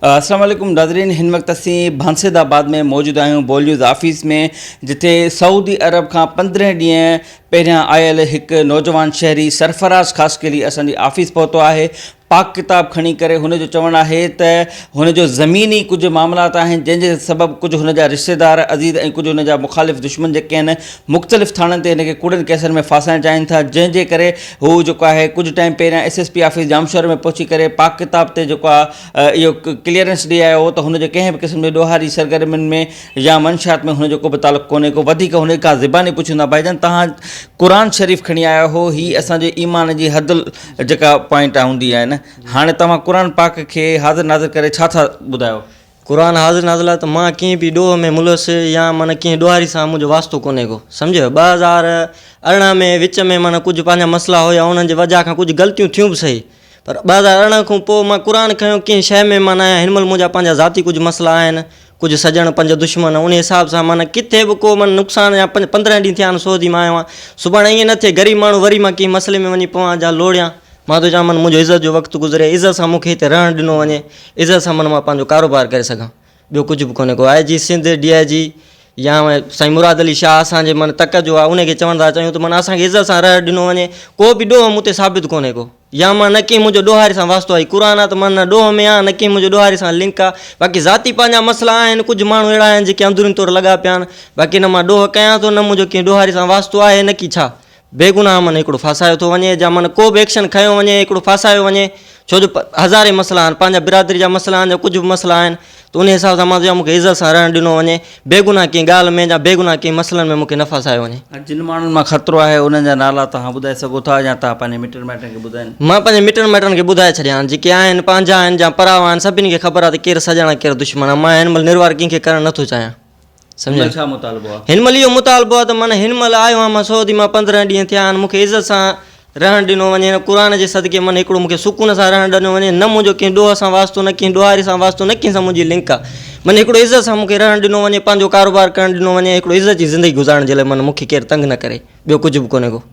अस्सलाम वालेकुम नाज़रीन, हिन वक्त असीं भांसेदाबाद में मौजूद आहियूं बोल ऑफिस में, जिथे सऊदी अरब का 15 ॾींहं पहिरियां आयल एक नौजवान शहरी सरफराज खासकेली असांजी ऑफिस पहुतो है। पाक किताब खणी करे हुनजो चवणु आहे त हुनजो ज़मीनी कुछ मामलात आहिनि जंहिंजे सबबु कुझु हुनजा रिश्तेदार अज़ीज़ ऐं कुझु हुनजा मुखालिफ़ दुश्मन जेके आहिनि मुख़्तलिफ़ थाणनि ते हिनखे कूड़नि केसनि में फासाइणु चाहिनि था, जंहिंजे करे हू जेको आहे कुझु टाइम पहिरियां SSP ऑफिस जामशोर में पहुची करे पाक किताब ते जेको आहे इहो क्लियरेंस ॾेई आयो हो त हुनजे कंहिं बि क़िस्म जी ॾोहारी सरगर्मियुनि में या मंशात में हुनजो को बि तालुक़ु कोन्हे को। वधीक हुन खां ज़बानी पुछंदा भाईजान तव्हां क़ुर शरीफ़ खणी आया हो, हीअ असांजे ईमान जी हद जेका पॉइंट हूंदी आहे न, हाणे तव्हां क़ुर पाक खे हाज़िर नाज़िर करे छा था ॿुधायो? क़ुर हाज़िर नाज़िल आहे त मां कीअं बि ॾोह में मुलस या माना कीअं ॾोहारी सां मुंहिंजो वास्तो कोन्हे को, सम्झो। 2018 में विच में माना कुझु पंहिंजा मसला हुया, उन्हनि जे वजह खां कुझु ग़लतियूं थियूं बि सही, पर 2018 खां पोइ मां क़ुर खयो कंहिं शइ में माना हिन महिल मुंहिंजा पंहिंजा ज़ाती कुझु मसला आहिनि, कुझु सजण पंज दुश्मन, उन हिसाब सां माना किथे बि को माना नुक़सानु या 15 ॾींहं थिया आहिनि सऊदी मां आयो आहियां। सुभाणे ईअं न थिए ग़रीब माण्हू वरी मां कंहिं मसइले में वञी पवां या लोड़ियां। मां तो चवां मुंहिंजो इज़त जो वक़्तु गुज़रे, इज़त सां मूंखे हिते रहणु ॾिनो वञे, इज़त सां माना मां पंहिंजो कारोबार करे सघां, ॿियो कुझु बि कोन्हे को। IG सिंध DIG या साईं मुराद अली शाह असांजे माना तक जो आहे, उनखे चवणु था चाहियूं त माना असांखे इज़त सां रहणु ॾिनो वञे, को बि ॾोह मूं ते साबित कोन्हे को, या मां न की मुंहिंजो ॾोहारी सां वास्तो आहे। क़ुर आहे त मां न ॾोह में आहियां, न की मुंहिंजो ॾोहारी सां लिंक आहे। बाक़ी ज़ाती पंहिंजा मसइला आहिनि, कुझु माण्हू अहिड़ा आहिनि जेके अंदरुनी तौरु लॻा पिया आहिनि। बाक़ी न मां ॾोह कयां थो, न मुंहिंजो कंहिं ॾोहारी सां वास्तो आहे, न की छा बेगुनाह माना हिकिड़ो फासायो थो वञे, या माना को बि एक्शन खयो वञे हिकिड़ो फासायो वञे, छो जो हज़ारे मसइला आहिनि, पंहिंजा बिरादरी जा मसइला आहिनि, या कुझु बि मसइला आहिनि, त उन हिसाब सां मां चवां मूंखे इज़त सां रहणु ॾिनो वञे, बेगुनाह कंहिं ॻाल्हि में या बेगुनाह कंहिं मसइलनि में मूंखे न फासायो वञे। जिन माण्हुनि मां ख़तरो आहे उन्हनि जा नाला तव्हां ॿुधाए सघो था या तव्हां पंहिंजे मिटनि माइटनि खे ॿुधाइनि? मां पंहिंजे मिटनि माइटनि खे ॿुधाए छॾिया आहिनि, जेके आहिनि पंहिंजा आहिनि या परावा आहिनि, सभिनी खे ख़बर आहे त केरु सजण केरु दुश्मन आहे। मां हिन महिल निर्वार कंहिंखे करणु नथो चाहियां, सम्झो। छा मुतालबो आहे हिन महिल? इहो मुतालबो आहे त माना हिन महिल आयो आहियां मां सऊदी मां 15 ॾींहं थिया आहिनि, मूंखे इज़त सां रहणु ॾिनो वञे, क़ुर जे सदके माना हिकिड़ो मूंखे सुकून सां रहणु ॾिनो वञे, न मुंहिंजो कंहिं ॾोह सां वास्तो, न कंहिं ॾोहारी सां वास्तो, न कंहिं सां मुंहिंजी लिंक आहे। माना हिकिड़ो इज़त सां मूंखे रहणु ॾिनो वञे, पंहिंजो कारोबार करणु ॾिनो वञे, हिकिड़ो इज़त जी ज़िंदगी गुज़ारण जे लाइ माना मूंखे केरु तंग न करे, ॿियो कुझु बि कोन्हे को।